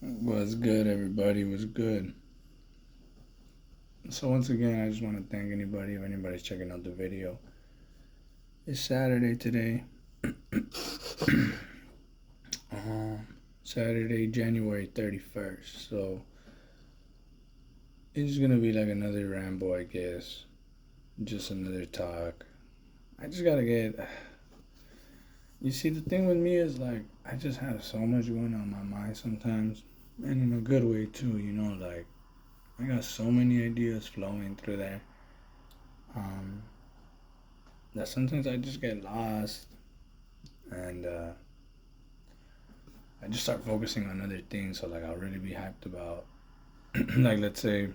Was good, everybody. Was good. So once again, I just want to thank anybody if anybody's checking out the video. It's Saturday today. Saturday, January 31st. So it's gonna be like another ramble, I guess. Just another talk. I just gotta get. You see, the thing with me is like I just have so much going on my mind sometimes, and in a good way too. Like I got so many ideas flowing through there. Um, that sometimes I just get lost and I just start focusing on other things. So like I'll really be hyped about like let's say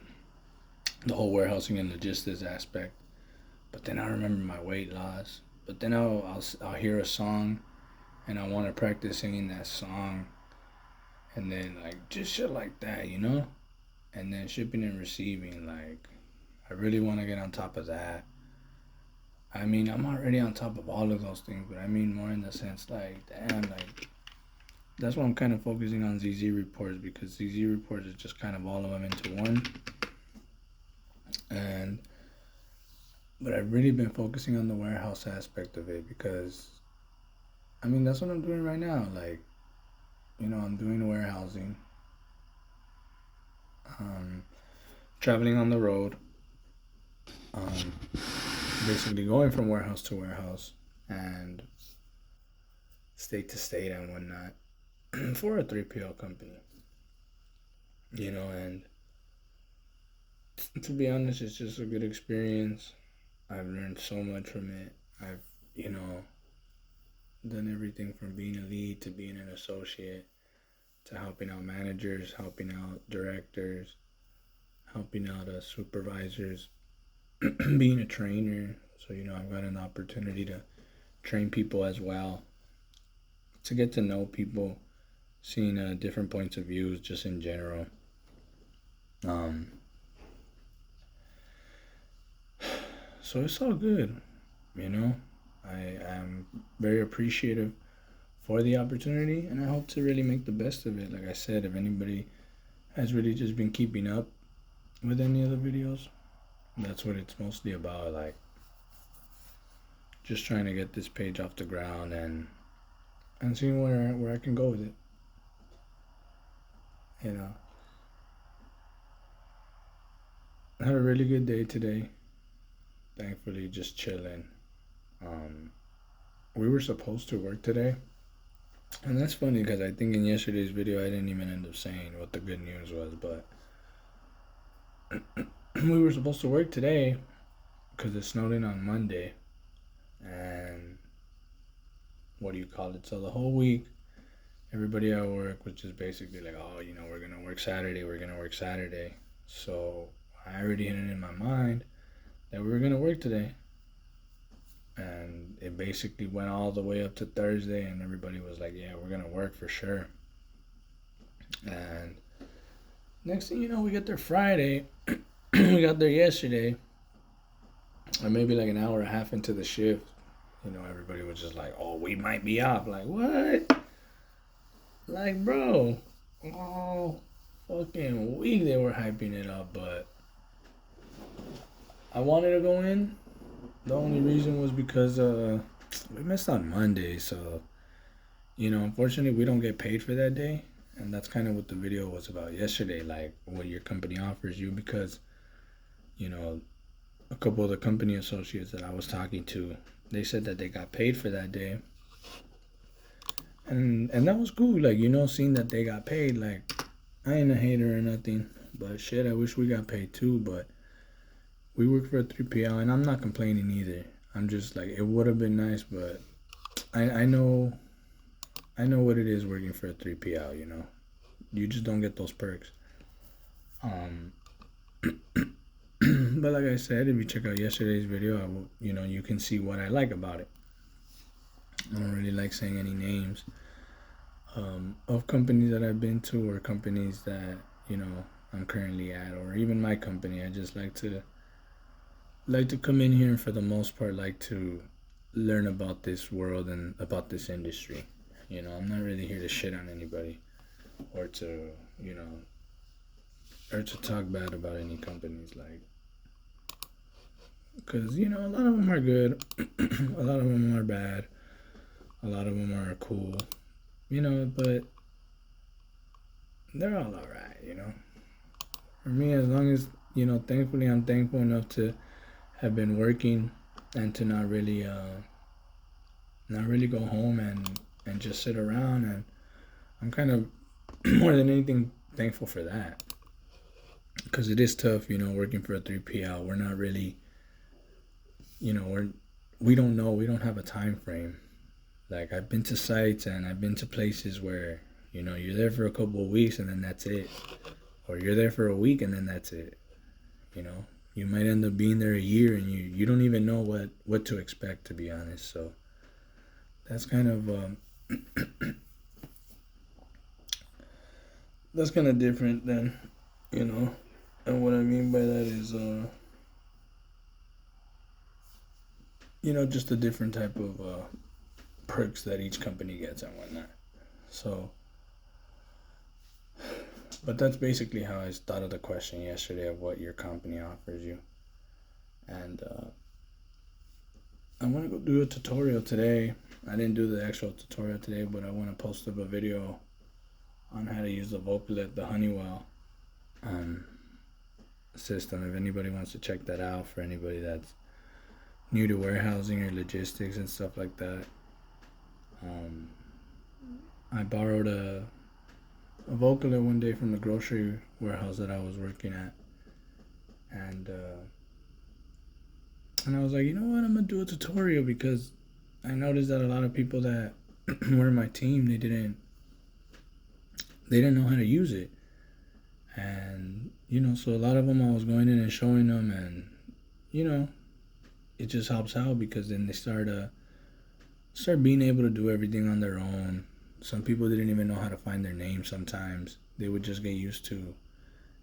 the whole warehousing and logistics aspect. But then I remember my weight loss. But then I'll hear a song and I want to practice singing that song. And then like just shit like that. And then shipping and receiving, like I really want to get on top of that. I mean, I'm already on top of all of those things, but I mean more in the sense like, damn, like that's why I'm kind of focusing on ZZ reports because ZZ reports is just kind of all of them into one. And but I've really been focusing on the warehouse aspect of it because I mean that's what I'm doing right now. Like, I'm doing warehousing, um, traveling on the road, um, basically going from warehouse to warehouse and state to state and whatnot for a 3PL company. And to be honest, it's just a good experience. I've learned so much from it. I've, done everything from being a lead to being an associate to helping out managers, helping out directors, helping out supervisors, being a trainer. So, I've got an opportunity to train people as well, to get to know people, seeing different points of views just in general. Um, so it's all good, you know. I am very appreciative for the opportunity, and I hope to really make the best of it. Like I said, if anybody has really just been keeping up with any of the videos, that's what it's mostly about. Like, just trying to get this page off the ground and seeing where I can go with it. You know, I had a really good day today. Thankfully, just chilling. Um, we were supposed to work today, and that's funny because I think in yesterday's video I didn't even end up saying what the good news was, but we were supposed to work today because it snowed in on Monday, and what do you call it? So the whole week, everybody at work was just basically like, oh, we're gonna work Saturday, we're gonna work Saturday. So I already had it in my mind that we were gonna work today, and it basically went all the way up to Thursday, and everybody was like, yeah, we're gonna work for sure. And next thing you know, we get there Friday. We got there yesterday, or maybe like an hour and a half into the shift. Everybody was just like, oh, we might be off. Like, what? Like, bro, all fucking week they were hyping it up, but I wanted to go in. The only reason was because we missed on Monday, so unfortunately we don't get paid for that day, and that's kind of what the video was about yesterday, like what your company offers you, because a couple of the company associates that I was talking to, they said that they got paid for that day, and that was cool. Like seeing that they got paid, like I ain't a hater or nothing, but shit, I wish we got paid too, but we work for a 3PL, and I'm not complaining either. I'm just like, it would have been nice, but I know what it is working for a 3PL. You just don't get those perks. But like I said, if you check out yesterday's video, you can see what I like about it. I don't really like saying any names of companies that I've been to or companies that I'm currently at, or even my company. I just like to come in here and for the most part like to learn about this world and about this industry. I'm not really here to shit on anybody. or to, you know, or to talk bad about any companies, like, because, you know, a lot of them are good, a lot of them are bad, a lot of them are cool, you know, but they're all alright, you know. For me, as long as, you know, thankfully, I'm thankful enough to have been working and to not really go home and just sit around. And I'm kind of more than anything thankful for that, because it is tough, you know, working for a 3PL. We're not really, you know, we don't know, we don't have a time frame. Like, I've been to sites and I've been to places where, you know, you're there for a couple of weeks and then that's it, or you're there for a week and then that's it. You know, you might end up being there a year and you don't even know what to expect, to be honest. So that's kind of that's kind of different than, you know. And what I mean by that is, you know, just a different type of perks that each company gets and whatnot. So, but that's basically how I thought of the question yesterday of what your company offers you. And I want to go do a tutorial today. I didn't do the actual tutorial today, but I want to post up a video on how to use the Vocalet, the Honeywell um, system. If anybody wants to check that out, for anybody that's new to warehousing or logistics and stuff like that. I borrowed a Vocalet one day from the grocery warehouse that I was working at, and I was like, you know what, I'm gonna do a tutorial, because I noticed that a lot of people that were in my team, they didn't know how to use it. And, you know, so a lot of them I was going in and showing them, and, you know, it just helps out, because then they start being able to do everything on their own. Some people didn't even know how to find their name sometimes. They would just get used to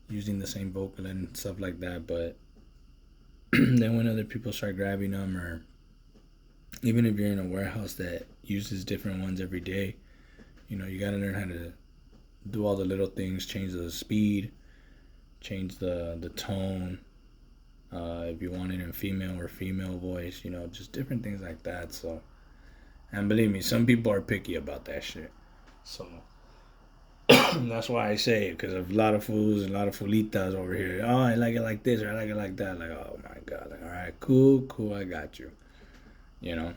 using the same vocal and stuff like that. But then when other people start grabbing them, or even if you're in a warehouse that uses different ones every day, you know, you got to learn how to do all the little things, change the speed, change the tone, if you want it in female or female voice, you know, just different things like that. So, and believe me, some people are picky about that shit. So that's why I say it, because a lot of fools and a lot of fulitas over here. Oh, I like it like this, or I like it like that. Like, oh my god, like, all right, cool, I got you. You know.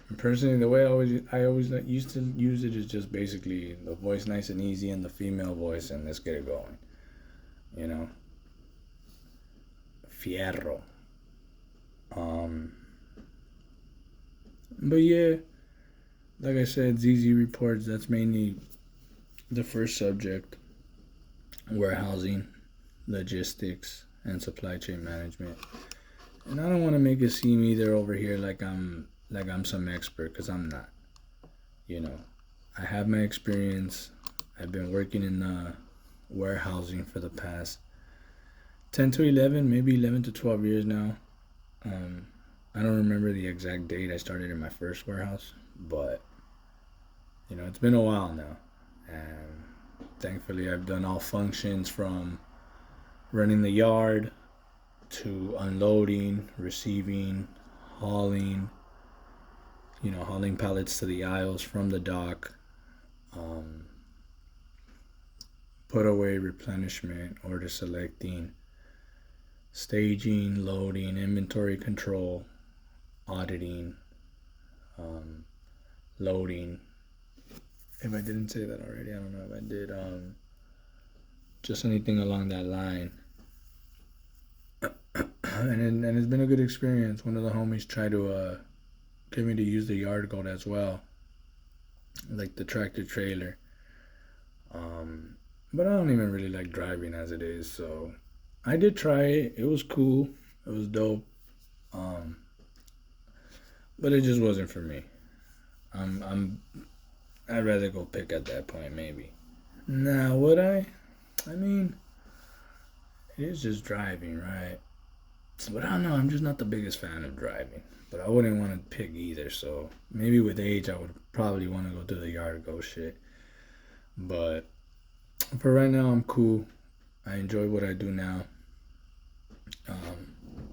And personally, the way I always used to use it is just basically the voice nice and easy and the female voice, and let's get it going. You know. Fierro. Um. But yeah, like I said, ZZ reports. That's mainly the first subject: warehousing, logistics, and supply chain management. And I don't want to make it seem either over here like I'm some expert, because I'm not. You know, I have my experience. I've been working in warehousing for the past 10 to 11, maybe 11 to 12 years now. Um, I don't remember the exact date I started in my first warehouse, but you know, it's been a while now. And thankfully, I've done all functions, from running the yard to unloading, receiving, hauling, you know, hauling pallets to the aisles from the dock, um, put away, replenishment, order selecting, staging, loading, inventory control, auditing, um, loading. If I didn't say that already, I don't know if I did. Just anything along that line. And it's been a good experience. One of the homies tried to get me to use the yard goat as well, like the tractor trailer. But I don't even really like driving as it is, so I did try it. It was cool. It was dope. Um, but it just wasn't for me. I'd rather go pick at that point, maybe. Now, would I? I mean, it is just driving, right? But I don't know. I'm just not the biggest fan of driving. But I wouldn't want to pick either. So maybe with age, I would probably want to go do the yard go shit. But For right now, I'm cool. I enjoy what I do now.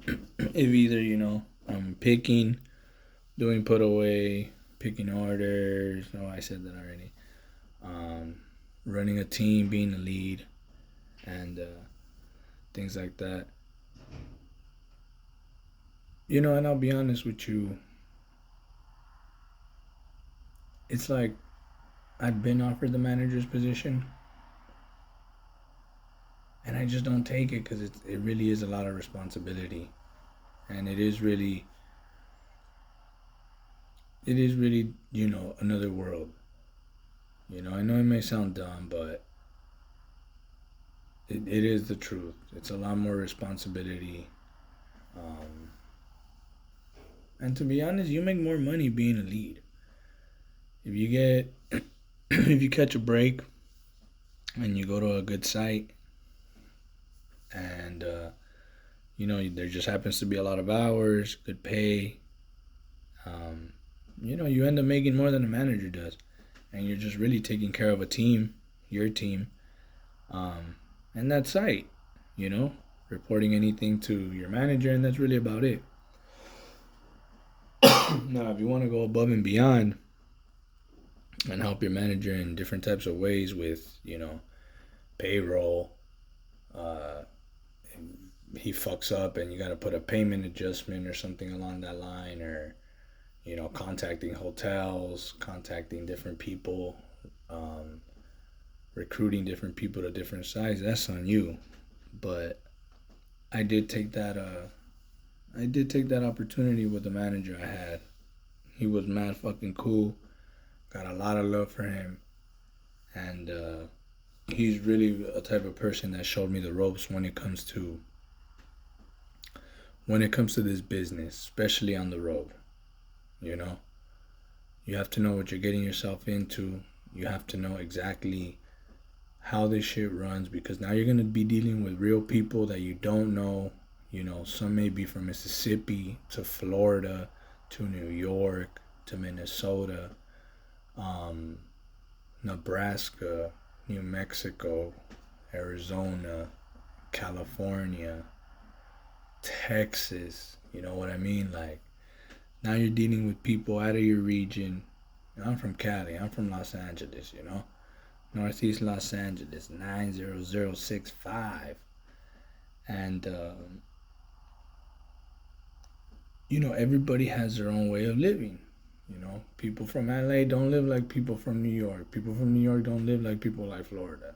If either, I'm picking, doing put away, picking orders. No, I said that already. Um, Running a team, being a lead, and things like that. And I'll be honest with you, it's like I've been offered the manager's position, and I just don't take it because it really is a lot of responsibility, and it is really another world. I know it may sound dumb, but it is the truth. It's a lot more responsibility, um, and to be honest, you make more money being a lead. If you get if you catch a break and you go to a good site and there just happens to be a lot of hours, good pay, um, you end up making more than a manager does, and you're just really taking care of a team, your team, um, and that site, you know, reporting anything to your manager, and that's really about it. Now, if you want to go above and beyond and help your manager in different types of ways with, payroll, uh, he fucks up and you got to put a payment adjustment or something along that line, or contacting hotels, contacting different people, um, recruiting different people to different sites. That's on you. But I did take that. I did take that opportunity with the manager I had. He was mad fucking cool. Got a lot of love for him, and he's really a type of person that showed me the ropes when it comes to this business, especially on the road. You know, you have to know what you're getting yourself into. You have to know exactly how this shit runs, because now you're gonna be dealing with real people that you don't know. Some may be from Mississippi to Florida to New York to Minnesota, um, Nebraska, New Mexico, Arizona, California, Texas. You know what I mean? Like, now you're dealing with people out of your region. I'm from Cali. I'm from Los Angeles, Northeast Los Angeles, 90065. And, everybody has their own way of living. People from LA don't live like people from New York. People from New York don't live like people like Florida.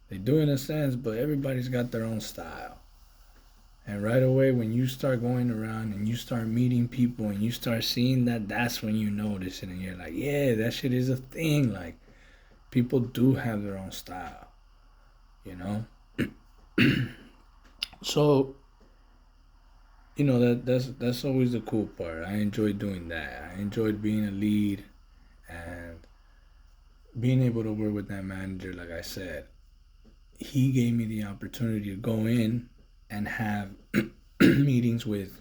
They do in a sense, but everybody's got their own style. And right away, when you start going around and you start meeting people and you start seeing that, that's when you notice it. And you're like, yeah, that shit is a thing. Like, people do have their own style, you know? So, that's always the cool part. I enjoyed doing that. I enjoyed being a lead and being able to work with that manager, like I said. He gave me the opportunity to go in and have meetings with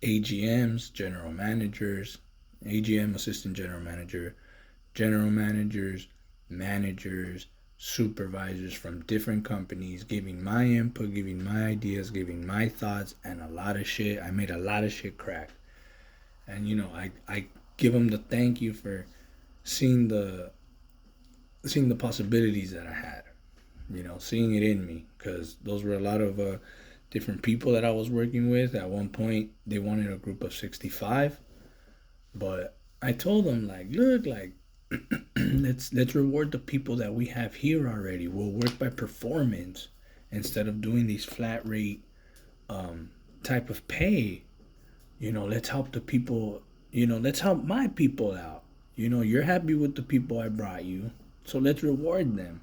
AGMs, general managers, AGM, assistant general managers, managers, supervisors from different companies, giving my input, giving my ideas, giving my thoughts, and a lot of shit. I made a lot of shit crack. And I give them the thank you for seeing the possibilities that I had. Seeing it in me, because those were a lot of different people that I was working with. At one point, they wanted a group of 65, but I told them, like, look, like, let's reward the people that we have here already. We'll work by performance instead of doing these flat rate type of pay. Let's help the people. Let's help my people out. You're happy with the people I brought you, so let's reward them.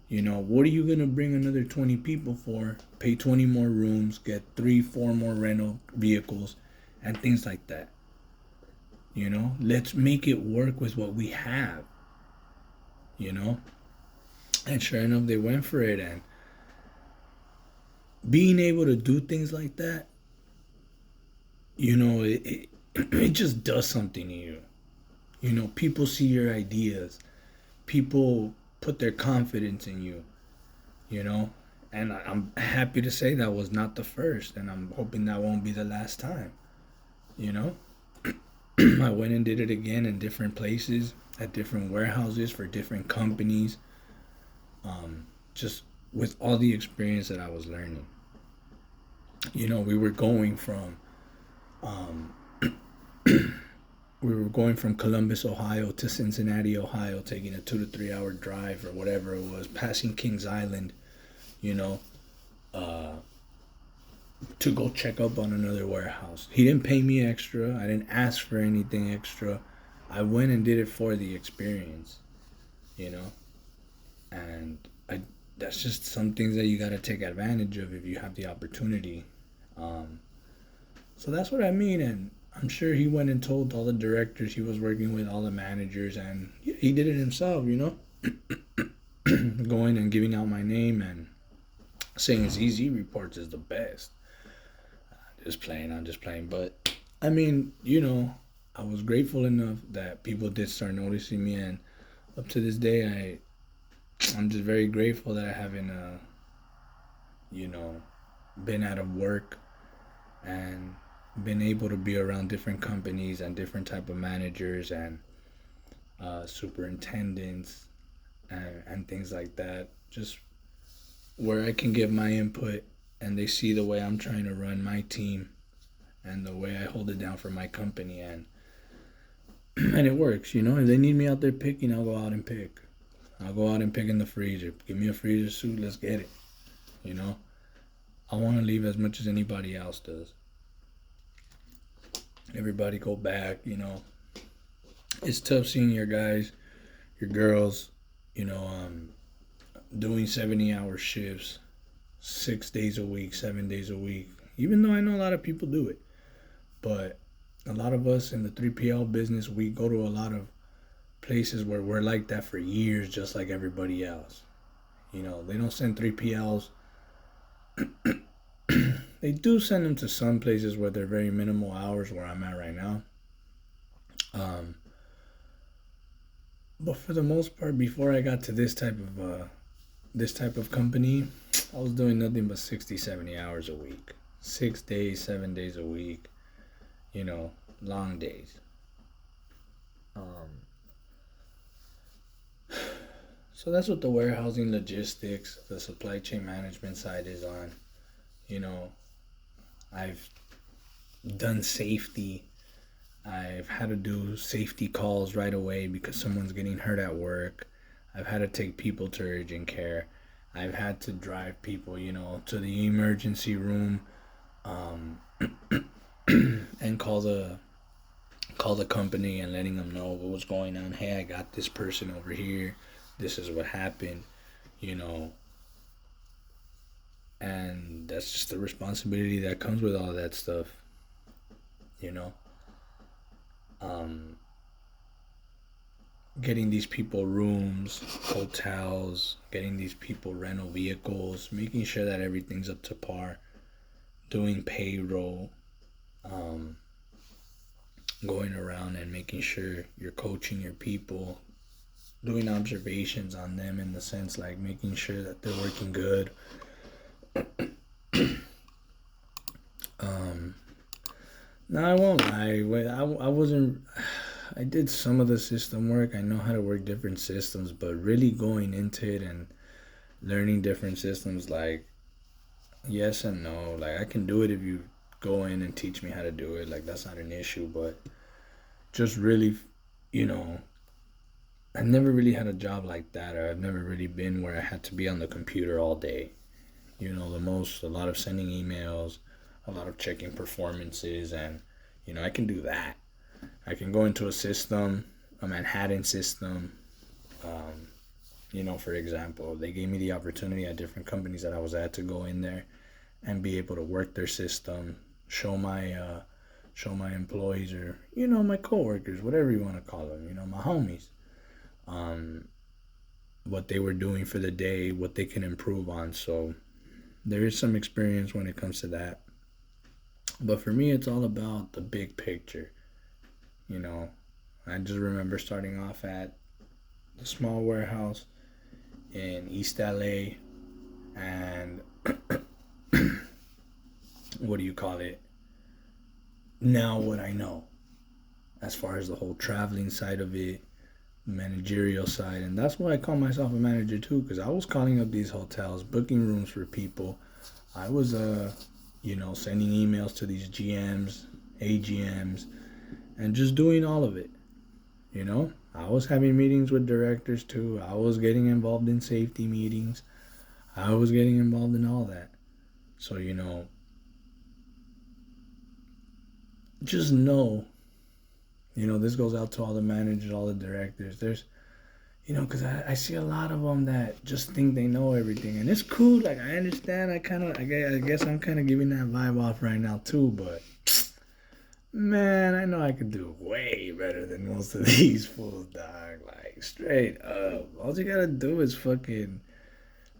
What are you going to bring another 20 people for? Pay 20 more rooms, get 3, 4 more rental vehicles, and things like that. Let's make it work with what we have. And sure enough, they went for it. And being able to do things like that, it just does something to you. People see your ideas. People put their confidence in you, you know. And I'm happy to say that was not the first, and I'm hoping that won't be the last time, you know. I went and did it again in different places, at different warehouses for different companies, just with all the experience that I was learning. You know, um, we were going from Columbus, Ohio to Cincinnati, Ohio, taking a 2 to 3 hour drive or whatever it was, passing Kings Island, you know, uh, to go check up on another warehouse. He didn't pay me extra. I didn't ask for anything extra. I went and did it for the experience, you know, and I that's just some things that you got to take advantage of if you have the opportunity. Um, so that's what I mean, and I'm sure he went and told all the directors he was working with, all the managers, and he did it himself, you know, going and giving out my name and saying ZZ Reports is the best. Just playing, I'm just playing, but I mean, you know, I was grateful enough that people did start noticing me, and up to this day, I'm just very grateful that I haven't, you know, been out of work and been able to be around different companies and different type of managers and superintendents and things like that. Just where I can give my input and they see the way I'm trying to run my team and the way I hold it down for my company, and it works, you know. If they need me out there picking, I'll go out and pick. I'll go out and pick in the freezer. Give me a freezer suit, let's get it. You know, I want to leave as much as anybody else does. Everybody go back, you know. It's tough seeing your guys, your girls, you know, doing 70-hour shifts, 6 days a week, 7 days a week. Even though I know a lot of people do it, but a lot of us in the 3PL business, we go to a lot of places where we're like that for years, just like everybody else. You know, they don't send 3PLs. They do send them to some places where they're very minimal hours, where I'm at right now. Um, but for the most part, before I got to this type of company, I was doing nothing but 60, 70 hours a week, 6 days, 7 days a week. You know, long days. Um, so that's what the warehousing logistics, the supply chain management side is on. You know, I've done safety. I've had to do safety calls right away because someone's getting hurt at work. I've had to take people to urgent care. I've had to drive people, you know, to the emergency room, um, and call the company and letting them know what was going on. Hey, I got this person over here. This is what happened, you know. And that's just the responsibility that comes with all that stuff, you know. Um, Getting these people rooms, hotels, getting these people rental vehicles, making sure that everything's up to par, doing payroll, um, going around and making sure you're coaching your people, doing observations on them in the sense like making sure that they're working good. Um, no, I won't lie. I wasn't. I did some of the system work. I know how to work different systems, but really going into it and learning different systems, like yes and no. Like I can do it if you go in and teach me how to do it. Like that's not an issue, but just really, you know, I've never really had a job like that, or I've never really been where I had to be on the computer all day. You know, a lot of sending emails, a lot of checking performances, and, you know, I can do that. I can go into a system, a Manhattan system. Um, you know, for example, they gave me the opportunity at different companies that I was at to go in there and be able to work their system, show my employees, or, you know, my coworkers, whatever you want to call them, you know, my homies, um, what they were doing for the day, what they can improve on. So there is some experience when it comes to that. But for me, it's all about the big picture. You know, I just remember starting off at the small warehouse in East LA, and what do you call it? Now what I know as far as the whole traveling side of it, managerial side, and that's why I call myself a manager too, because I was calling up these hotels, booking rooms for people. I was sending emails to these GMs, AGMs, and just doing all of it. I was having meetings with directors too. I was getting involved in safety meetings. I was getting involved in all that. So, just know, this goes out to all the managers, all the directors. There's, because I see a lot of them that just think they know everything. And it's cool. Like, I understand. I guess I'm kind of giving that vibe off right now too. But, man, I know I could do way better than most of these fools, dog. Like, straight up. All you gotta do is fucking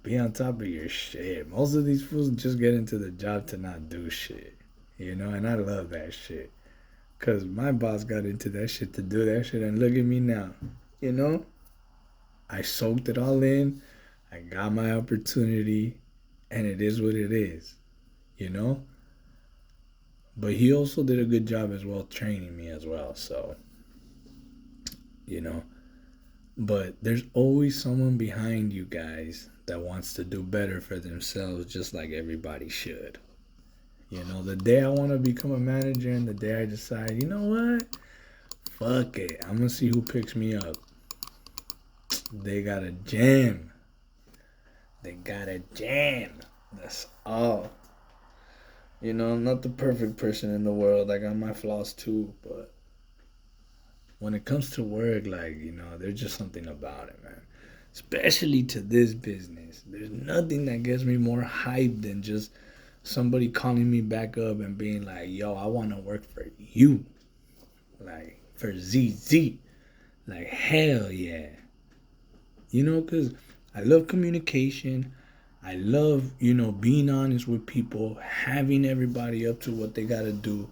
be on top of your shit. Most of these fools just get into the job to not do shit. And I love that shit. Because my boss got into that shit to do that shit, and look at me now. You know? I soaked it all in. I got my opportunity, and it is what it is. You know? But he also did a good job as well training me as well. So, you know. But there's always someone behind you guys that wants to do better for themselves, just like everybody should. The day I want to become a manager and the day I decide, you know what? Fuck it. I'm going to see who picks me up. They got a jam. They got a jam. That's all. I'm not the perfect person in the world. I got my flaws too, but when it comes to work, there's just something about it, man. Especially to this business. There's nothing that gets me more hyped than just somebody calling me back up and being like, yo, I want to work for you. Like, for ZZ. Like, hell yeah. Because I love communication. I love, being honest with people, having everybody up to what they got to do.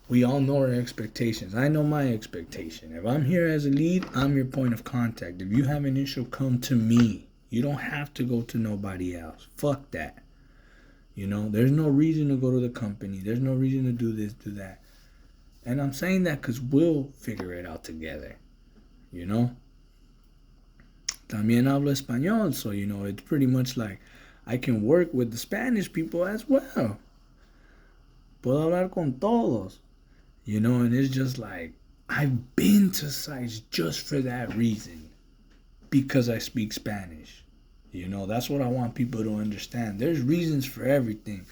We all know our expectations. I know my expectation. If I'm here as a lead, I'm your point of contact. If you have an issue, come to me. You don't have to go to nobody else. Fuck that. There's no reason to go to the company. There's no reason to do this, do that. And I'm saying that because we'll figure it out together. También hablo español, so, it's pretty much like I can work with the Spanish people as well. Puedo hablar con todos. And it's just like, I've been to sites just for that reason. Because I speak Spanish. That's what I want people to understand. There's reasons for everything.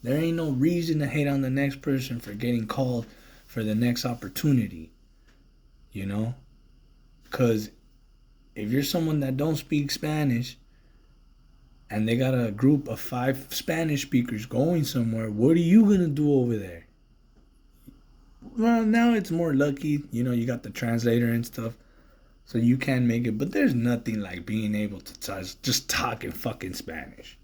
There ain't no reason to hate on the next person for getting called for the next opportunity. Because if you're someone that don't speak Spanish and they got a group of 5 Spanish speakers going somewhere, what are you going to do over there? Well, now it's more lucky. You got the translator and stuff. So you can make it. But there's nothing like being able to just talk in fucking Spanish.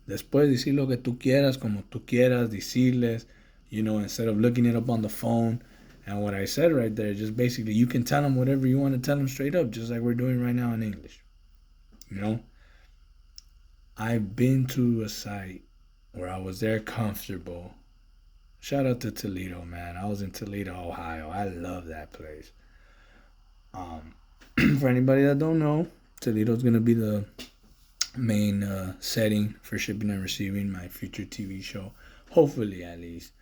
Después decir lo que tú quieras, como tú quieras, decirles, instead of looking it up on the phone. And what I said right there, just basically you can tell them whatever you want to tell them straight up, just like we're doing right now in English. I've been to a site where I was there comfortable. Shout out to Toledo, man. I was in Toledo, Ohio. I love that place. For anybody that don't know, Toledo's going to be the main setting for shipping and receiving, my future TV show. Hopefully, at least.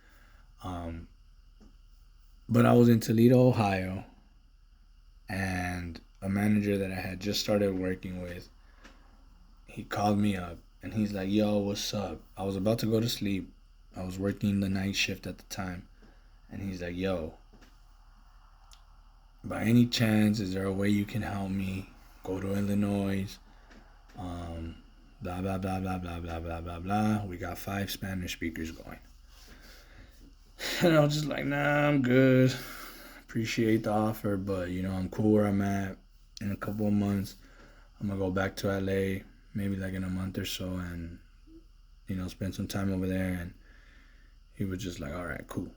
But I was in Toledo, Ohio, and a manager that I had just started working with, he called me up, and he's like, yo, what's up? I was about to go to sleep. I was working the night shift at the time. And he's like, yo, by any chance, is there a way you can help me go to Illinois? Blah, blah, blah, blah, blah, blah, blah, blah, blah. We got 5 Spanish speakers going. And I was just like, nah, I'm good. Appreciate the offer, but, I'm cool where I'm at. In a couple of months, I'm going to go back to LA, maybe like in a month or so, and, spend some time over there. And he was just like, all right, cool.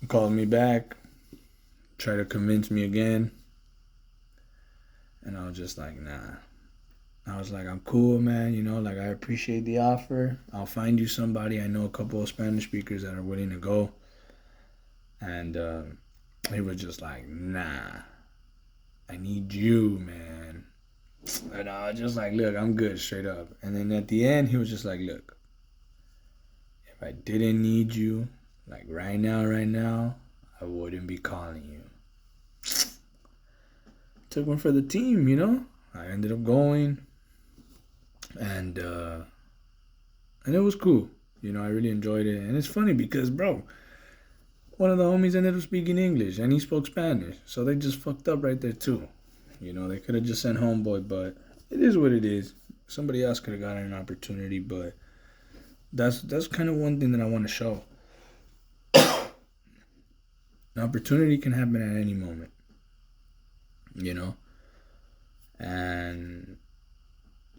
He called me back, tried to convince me again. And I was just like, nah. I was like, I'm cool, man. Like, I appreciate the offer. I'll find you somebody. I know a couple of Spanish speakers that are willing to go. And he was just like, nah, I need you, man. And I was just like, look, I'm good, straight up. And then at the end, he was just like, look, if I didn't need you, like right now, I wouldn't be calling you. Took one for the team. I ended up going, and it was cool. I really enjoyed it, and it's funny because, bro, one of the homies ended up speaking English, and he spoke Spanish, so they just fucked up right there too. They could have just sent homeboy, but it is what it is. Somebody else could have gotten an opportunity, but that's kind of one thing that I want to show. An opportunity can happen at any moment, and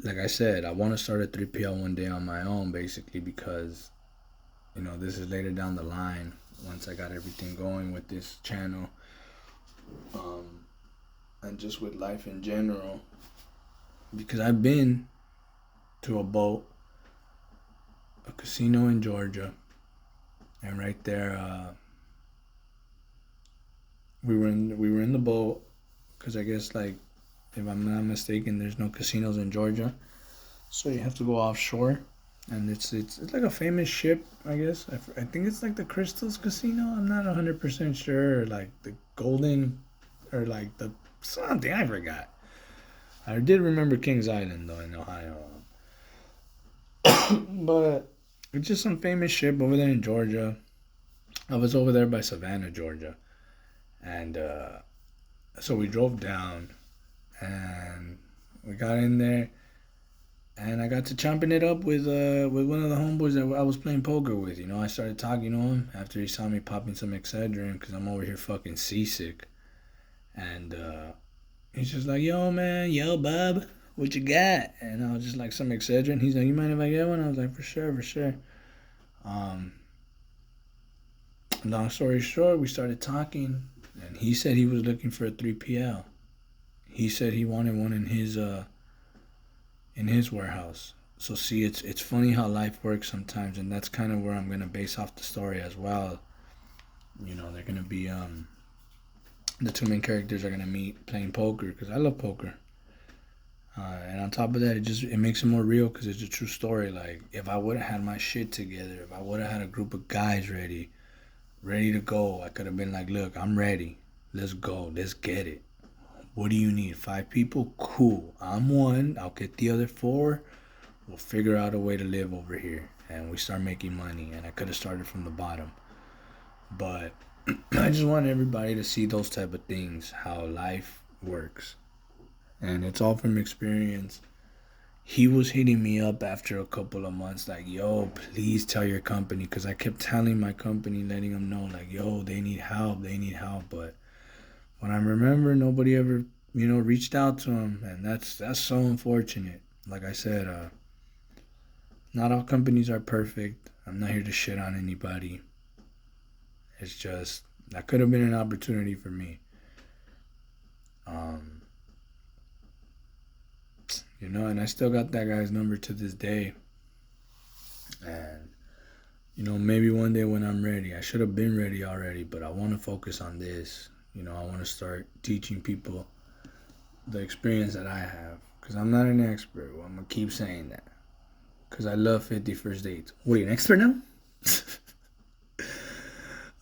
like I said, I want to start a 3PL one day on my own, basically because this is later down the line once I got everything going with this channel, and just with life in general, because I've been to a casino in Georgia, and right there, we were in the boat, because I guess, like, if I'm not mistaken, there's no casinos in Georgia, so you have to go offshore, and it's like a famous ship, I guess. I think it's like the Crystals Casino. I'm not 100% sure, or like the Golden, or like the something, I forgot. I did remember Kings Island though in Ohio, but it's just some famous ship over there in Georgia. I was over there by Savannah, Georgia, and so we drove down, and we got in there, and I got to chomping it up with one of the homeboys that I was playing poker with. I started talking to him after he saw me popping some Excedrin because I'm over here fucking seasick, and he's just like, yo man, yo bub, what you got? And I was just like, some Excedrin. He's like, you mind if I get one? I was like, for sure, for sure. Um, Long story short, we started talking, and he said he was looking for a 3PL. He said he wanted one in his warehouse. So see, it's funny how life works sometimes, and that's kind of where I'm gonna base off the story as well. They're gonna be the two main characters are gonna meet playing poker because I love poker. And on top of that, it makes it more real because it's a true story. Like, if I would have had my shit together, if I would have had a group of guys ready to go, I could have been like, look, I'm ready. Let's go. Let's get it. What do you need? 5 people? Cool. I'm one. I'll get the other 4. We'll figure out a way to live over here. And we start making money. And I could have started from the bottom. But I just want everybody to see those type of things, how life works. And it's all from experience. He was hitting me up after a couple of months like, yo, please tell your company, because I kept telling my company, letting them know like, yo, they need help, but when I remember, nobody ever reached out to him, and that's so unfortunate. Like I said, not all companies are perfect. I'm not here to shit on anybody. It's just that could have been an opportunity for me. And I still got that guy's number to this day. And, maybe one day when I'm ready, I should have been ready already, but I want to focus on this. I want to start teaching people the experience that I have. Because I'm not an expert. Well, I'm going to keep saying that. Because I love 50 First Dates. What, are you an expert now?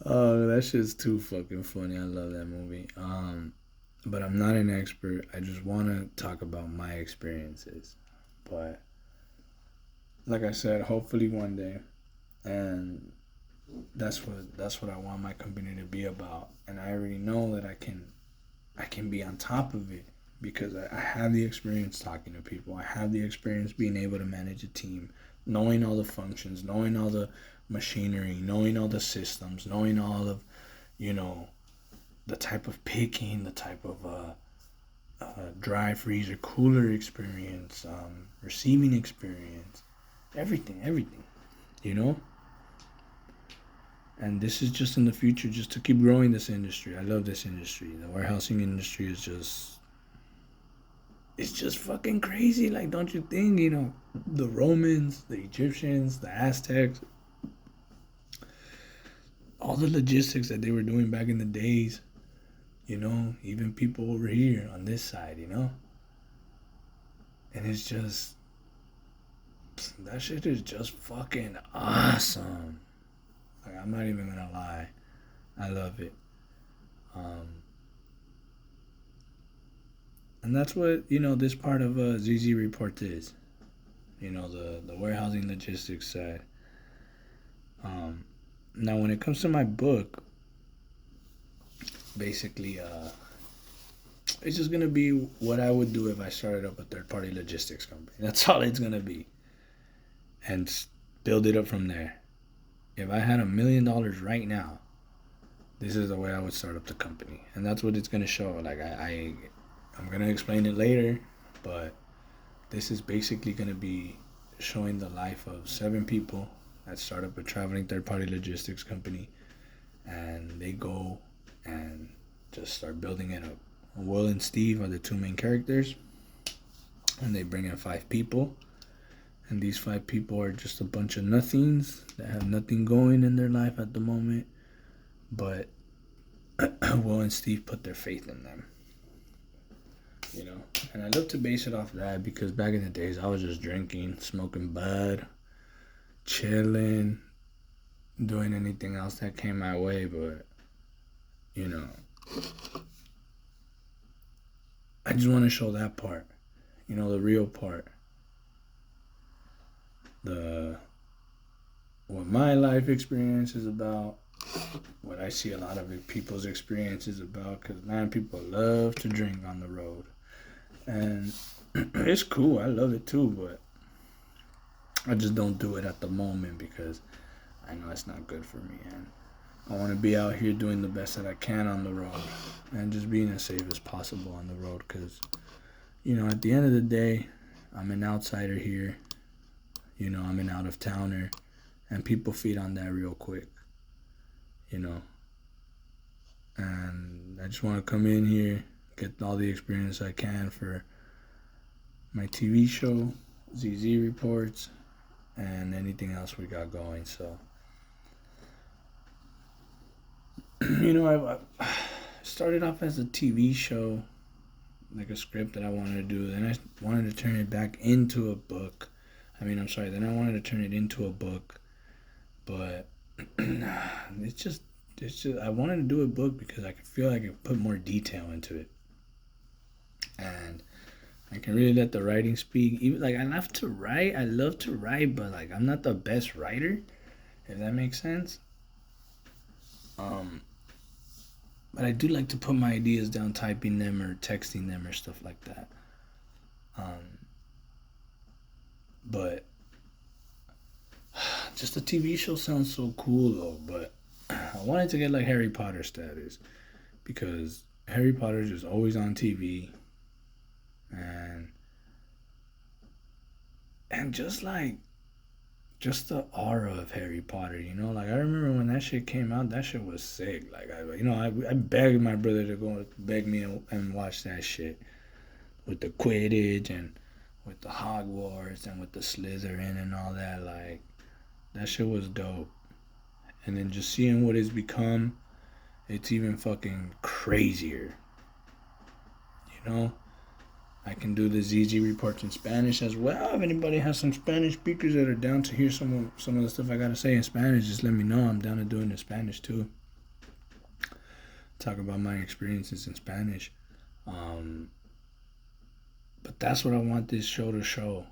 Oh, that shit's too fucking funny. I love that movie. But I'm not an expert. I just want to talk about my experiences. But like I said, hopefully one day, and that's what I want my company to be about. And I already know that I can be on top of it because I have the experience talking to people. I have the experience being able to manage a team, knowing all the functions, knowing all the machinery, knowing all the systems, knowing all of the type of picking, the type of dry freezer cooler experience, receiving experience, everything, and this is just in the future, just to keep growing this industry. I love this industry. The warehousing industry is just it's just fucking crazy. Like, don't you think, the Romans, the Egyptians, the Aztecs, all the logistics that they were doing back in the days, even people over here on this side. And it's just, that shit is just fucking awesome. Like, I'm not even gonna lie. I love it. Um, and that's what, this part of ZZ Report is. The warehousing logistics side. Um, Now, when it comes to my book, basically, it's just gonna be what I would do if I started up a third-party logistics company. That's all it's gonna be, and build it up from there. If I had $1 million right now, this is the way I would start up the company, and that's what it's gonna show. Like I'm gonna explain it later, but this is basically gonna be showing the life of 7 people that start up a traveling third-party logistics company, and they go and just start building it up. Will and Steve are the 2 main characters, and they bring in 5 people, and these 5 people are just a bunch of nothings that have nothing going in their life at the moment, but Will and Steve put their faith in them. And I love to base it off that because back in the days I was just drinking, smoking bud, chilling, doing anything else that came my way, but I just want to show that part, the real part, the what my life experience is about, what I see a lot of people's experiences about, because man, people love to drink on the road, and it's cool, I love it too, but I just don't do it at the moment because I know it's not good for me, and I want to be out here doing the best that I can on the road and just being as safe as possible on the road because, at the end of the day, I'm an outsider here. I'm an out-of-towner, and people feed on that real quick, and I just want to come in here, get all the experience I can for my TV show, ZZ Reports, and anything else we got going, so... I started off as a TV show, like a script that I wanted to do. Then I wanted to turn it back into a book. Then I wanted to turn it into a book, but it's just, I wanted to do a book because I could feel like I could put more detail into it, and I can really let the writing speak. Even like I love to write, but like I'm not the best writer, if that makes sense. But I do like to put my ideas down, typing them or texting them or stuff like that. But just a TV show sounds so cool though. But I wanted to get like Harry Potter status because Harry Potter is just always on TV, and just the aura of Harry Potter, Like I remember when that shit came out, that shit was sick. Like I begged my brother to go beg me and watch that shit with the Quidditch and with the Hogwarts and with the Slytherin and all that. Like that shit was dope. And then just seeing what it's become, it's even fucking crazier. I can do the ZZ reports in Spanish as well. If anybody has some Spanish speakers that are down to hear some of the stuff I gotta say in Spanish, just let me know. I'm down to do it in Spanish too. Talk about my experiences in Spanish. But that's what I want this show to show.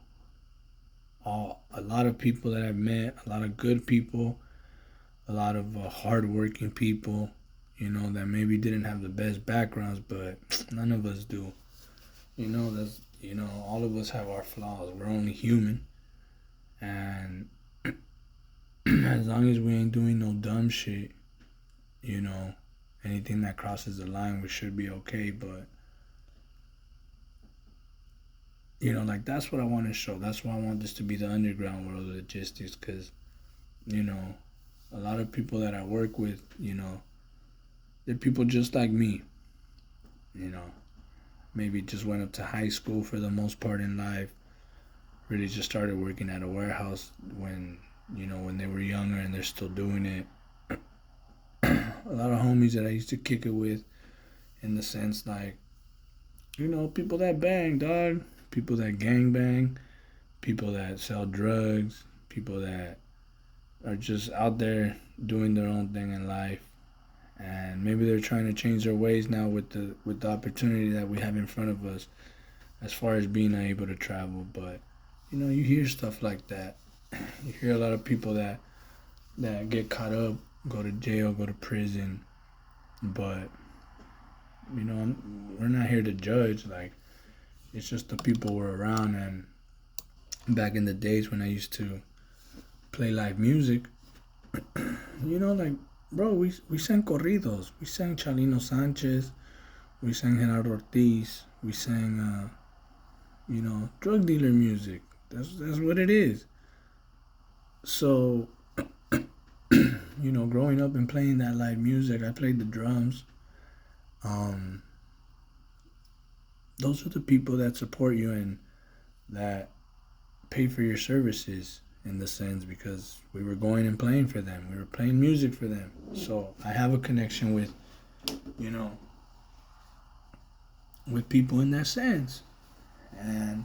A lot of people that I've met, a lot of good people, a lot of hardworking people, that maybe didn't have the best backgrounds, but none of us do. All of us have our flaws. We're only human. And as long as we ain't doing no dumb shit, anything that crosses the line, we should be okay. But, like that's what I want to show. That's why I want this to be the underground world of logistics because, a lot of people that I work with, they're people just like me, maybe just went up to high school for the most part in life, really just started working at a warehouse when, when they were younger and they're still doing it. A lot of homies that I used to kick it with, in the sense like, people that bang, dog, people that gang bang, people that sell drugs, people that are just out there doing their own thing in life, and maybe they're trying to change their ways now with the opportunity that we have in front of us, as far as being able to travel. But you hear stuff like that. You hear a lot of people that get caught up, go to jail, go to prison, but we're not here to judge. Like, it's just the people we're around. And back in the days when I used to play live music, like, bro, we sang corridos, we sang Chalino Sanchez, we sang Gerardo Ortiz, we sang, drug dealer music. That's what it is. So, growing up and playing that live music, I played the drums. Those are the people that support you and that pay for your services, in the sense, because we were going and playing for them. We were playing music for them. So I have a connection with, with people in that sense. And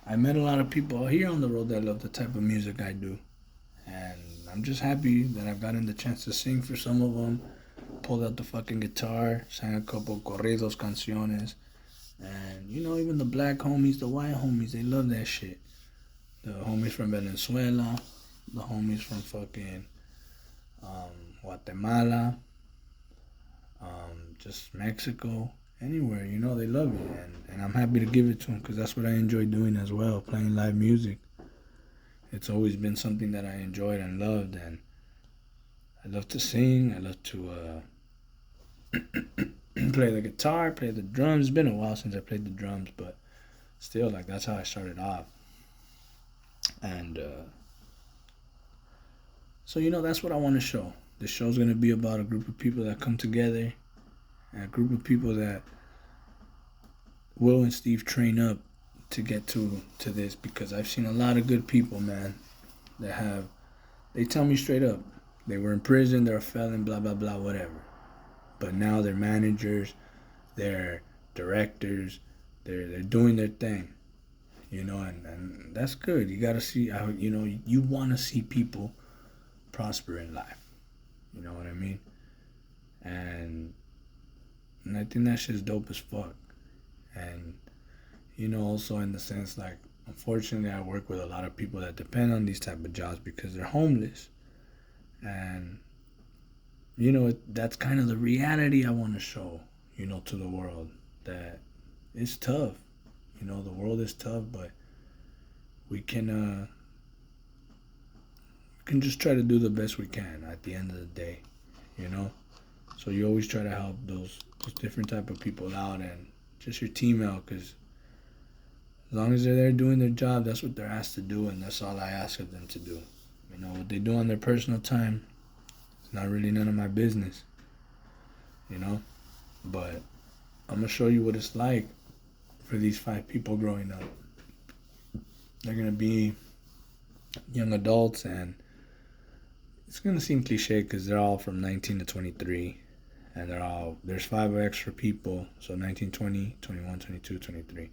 I met a lot of people here on the road that love the type of music I do. And I'm just happy that I've gotten the chance to sing for some of them. Pulled out the fucking guitar, sang a couple corridos canciones. And, even the black homies, the white homies, they love that shit. The homies from Venezuela, the homies from fucking Guatemala, just Mexico, anywhere, they love it. And I'm happy to give it to them, because that's what I enjoy doing as well, playing live music. It's always been something that I enjoyed and loved, and I love to sing. I love to play the guitar, play the drums. It's been a while since I played the drums, but still, like, that's how I started off. And so, that's what I want to show. This show's going to be about a group of people that come together, and a group of people that Will and Steve train up to get to this, because I've seen a lot of good people, man, they tell me straight up, they were in prison, they're a felon, blah, blah, blah, whatever. But now they're managers, they're directors, they're doing their thing, and that's good. You got to see how, you want to see people prosper in life. You know what I mean? And I think that shit's dope as fuck. And, also in the sense, like, unfortunately, I work with a lot of people that depend on these type of jobs because they're homeless. And, that's kind of the reality I want to show, to the world, that it's tough. The world is tough, but we can just try to do the best we can at the end of the day, So you always try to help those different type of people out, and just your team out, because as long as they're there doing their job, that's what they're asked to do, and that's all I ask of them to do. What they do on their personal time, it's not really none of my business, But I'm going to show you what it's like for these 5 people growing up. They're going to be young adults, and it's going to seem cliche because they're all from 19 to 23, and there's 5 extra people, so 19, 20, 21, 22, 23.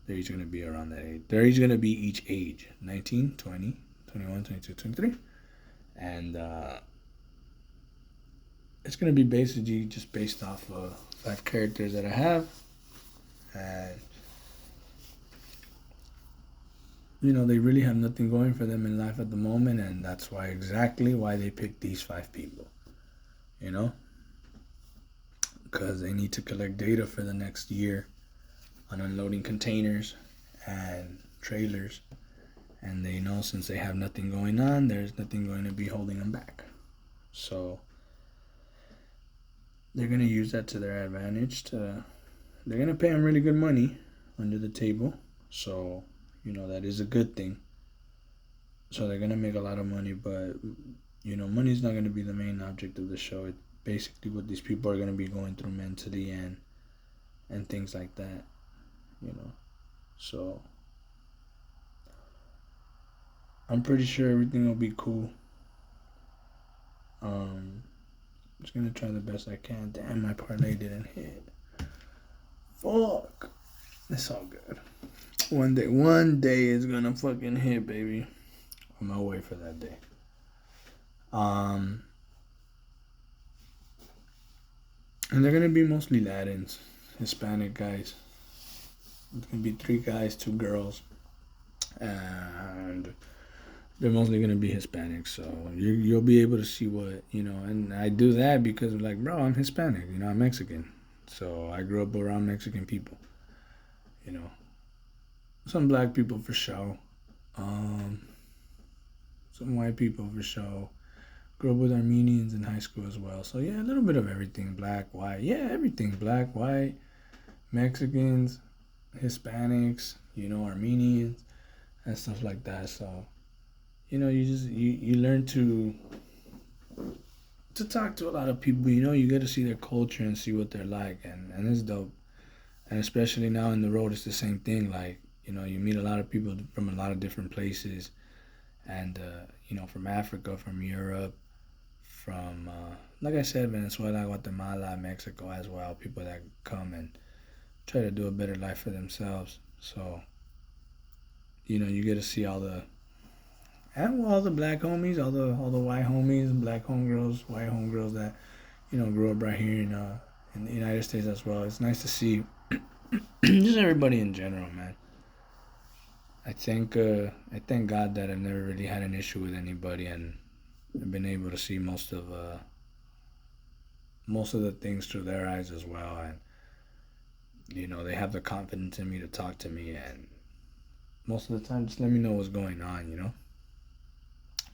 They're each going to be around that age. They're each going to be each age, 19, 20, 21, 22, 23. And it's going to be basically just based off of 5 characters that I have. And, they really have nothing going for them in life at the moment, and that's exactly why they picked these 5 people, because they need to collect data for the next year on unloading containers and trailers, and they know since they have nothing going on, there's nothing going to be holding them back. So they're going to use that to their advantage. They're going to pay them really good money under the table, so that is a good thing. So they're going to make a lot of money, but money is not going to be the main object of the show. It's basically what these people are going to be going through mentally, and and things like that, you know. So I'm pretty sure everything will be cool. I'm just gonna try the best I can. Damn, my parlay didn't hit. Fuck. It's all good. One day is gonna fucking hit, baby. On my way for that day. And they're gonna be mostly Latins, Hispanic guys. It's gonna be 3 guys, 2 girls, and they're mostly gonna be Hispanic. So you'll be able to see what you know. And I do that because like, bro, I'm Hispanic. You know, I'm Mexican. So I grew up around Mexican people. You know, some black people for sure. Um, some white people for sure. Grew up with Armenians in high school as well. So yeah, a little bit of everything. Black, white. Yeah, everything. Black, white, Mexicans, Hispanics, you know, Armenians and stuff like that. So, you know, you learn to talk to a lot of people, you know, you get to see their culture and see what they're like and it's dope. And especially now in the road it's the same thing. Like, you know, you meet a lot of people from a lot of different places and you know, from Africa, from Europe, from like I said, Venezuela, Guatemala, Mexico as well, people that come and try to do a better life for themselves. So, you know, you get to see all the black homies, all the white homies, black homegirls, white homegirls that you know grew up right here in the United States as well. It's nice to see just everybody in general, man. I thank God that I've never really had an issue with anybody, and I've been able to see most of the things through their eyes as well, and you know they have the confidence in me to talk to me, and most of the time just let me know what's going on, you know.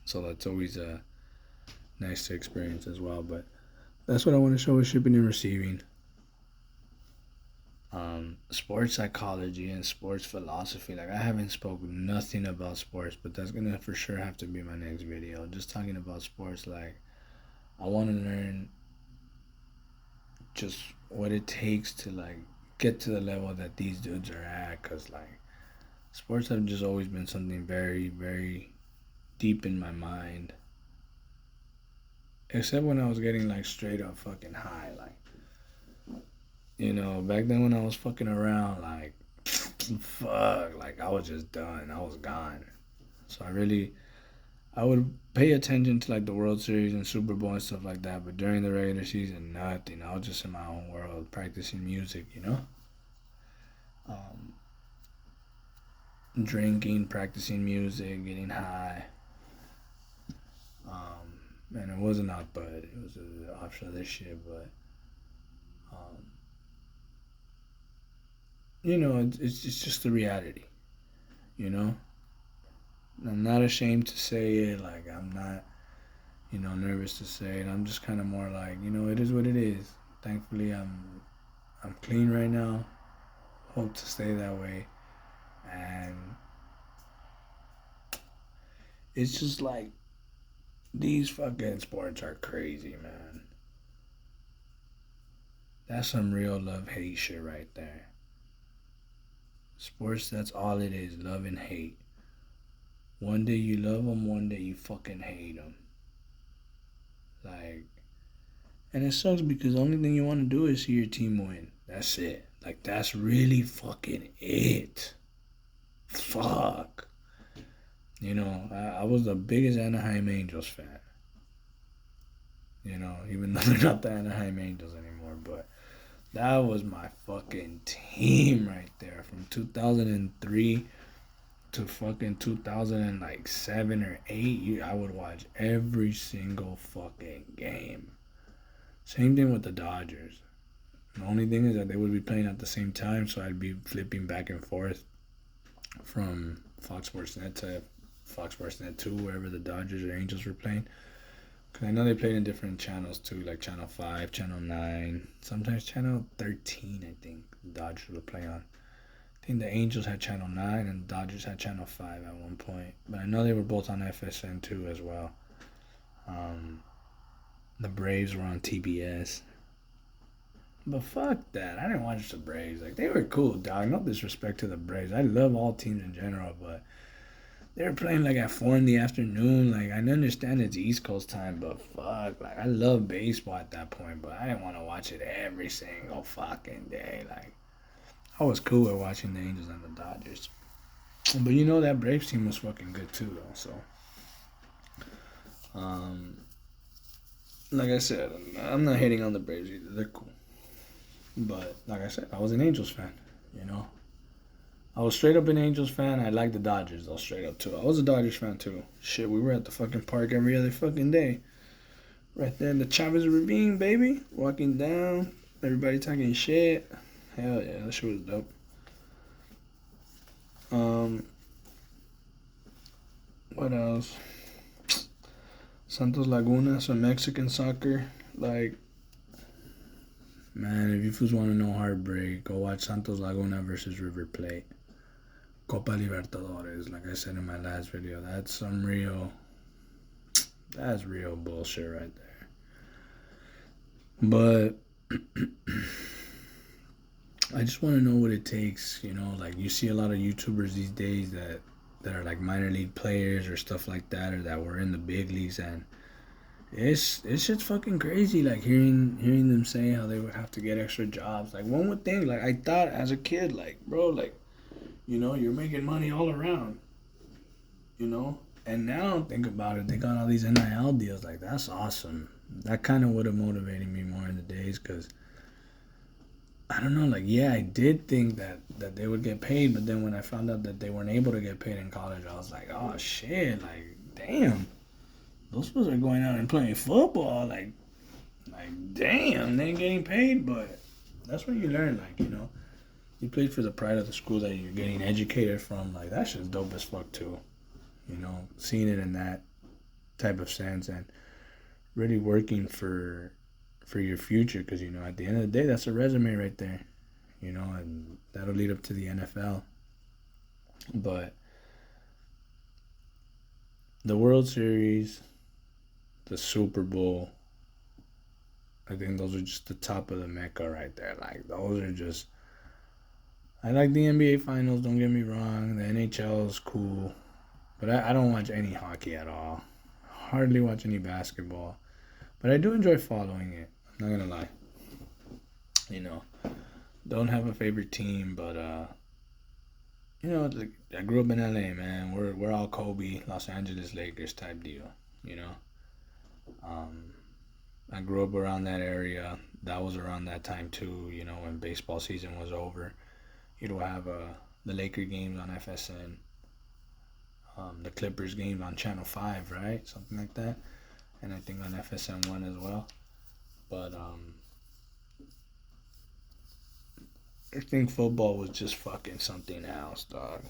So that's always nice to experience as well. But that's what I want to show with shipping and receiving. Sports psychology and sports philosophy. Like I haven't spoken nothing about sports, but that's gonna for sure have to be my next video. Just talking about sports. Like I want to learn just what it takes to like get to the level that these dudes are at. Cause like sports have just always been something very, very deep in my mind. Except when I was getting like straight up fucking high, like you know, back then when I was fucking around, like fuck, like I was just done. I was gone. So I would pay attention to like the World Series and Super Bowl and stuff like that. But during the regular season, nothing. I was just in my own world, practicing music, you know, um, drinking, practicing music, getting high. And it wasn't not bad. It was an option of this shit, but um, you know, it's just the reality. You know, I'm not ashamed to say it. Like I'm not, you know, nervous to say it. I'm just kind of more like, you know, it is what it is. Thankfully, I'm clean right now. Hope to stay that way, and it's just like these fucking sports are crazy, man. That's some real love hate shit right there. Sports, that's all it is, love and hate. One day you love them, one day you fucking hate them. Like, and it sucks because the only thing you want to do is see your team win. That's it. Like, that's really fucking it. Fuck. You know, I was the biggest Anaheim Angels fan. You know, even though they're not the Anaheim Angels anymore, but that was my fucking team right there from 2003 to fucking 2007 or 8. I would watch every single fucking game. Same thing with the Dodgers. The only thing is that they would be playing at the same time, so I'd be flipping back and forth from Fox Sports Net to Fox Sports Net 2, wherever the Dodgers or Angels were playing. Because I know they played in different channels too, like Channel 5, Channel 9, sometimes Channel 13, I think the Dodgers would play on. I think the Angels had Channel 9 and the Dodgers had Channel 5 at one point. But I know they were both on FSN too as well. The Braves were on TBS. But fuck that. I didn't watch the Braves. Like, they were cool, dog. No disrespect to the Braves. I love all teams in general, but they were playing like at 4 in the afternoon. Like, I understand it's East Coast time, but fuck. Like, I love baseball at that point, but I didn't want to watch it every single fucking day. Like, I was cool with watching the Angels and the Dodgers. But you know that Braves team was fucking good too, though. So, um, like I said, I'm not hating on the Braves either. They're cool. But like I said, I was an Angels fan. You know, I was straight up an Angels fan. I liked the Dodgers though, straight up too. I was a Dodgers fan too. Shit, we were at the fucking park every other fucking day. Right there in the Chavez Ravine, baby. Walking down, everybody talking shit. Hell yeah, that shit was dope. What else? Santos Laguna, some Mexican soccer. Like, man, if you fools want to know heartbreak, go watch Santos Laguna versus River Plate. Copa Libertadores, like I said in my last video. That's real bullshit right there. But I just want to know what it takes, you know, like you see a lot of YouTubers these days that are like minor league players or stuff like that, or that were in the big leagues, and it's just fucking crazy. Like hearing them say how they would have to get extra jobs. Like one would think, like I thought as a kid, like bro, like you know you're making money all around, you know. And now think about it, they got all these NIL deals. Like that's awesome. That kind of would have motivated me more in the days, cause I don't know, like yeah, I did think that they would get paid, but then when I found out that they weren't able to get paid in college, I was like, oh shit, like damn, those fools are going out and playing football, like damn, they ain't getting paid, but that's what you learn, like you know, you played for the pride of the school that you're getting educated from, like that shit's dope as fuck too, you know, seeing it in that type of sense and really working for your future, because you know at the end of the day that's a resume right there, you know, and that'll lead up to the NFL. But the World Series, the Super Bowl, I think those are just the top of the mecca right there. Like those are just, I like the NBA Finals, don't get me wrong. The NHL is cool, but I don't watch any hockey at all. Hardly watch any basketball, but I do enjoy following it. I'm not gonna lie. You know, don't have a favorite team, but you know, like, I grew up in LA, man. We're all Kobe, Los Angeles Lakers type deal. You know, um, I grew up around that area. That was around that time too. You know, when baseball season was over, you'd have the Laker games on FSN, the Clippers games on Channel 5, right? Something like that, and I think on FSN 1 as well. But I think football was just fucking something else, dog.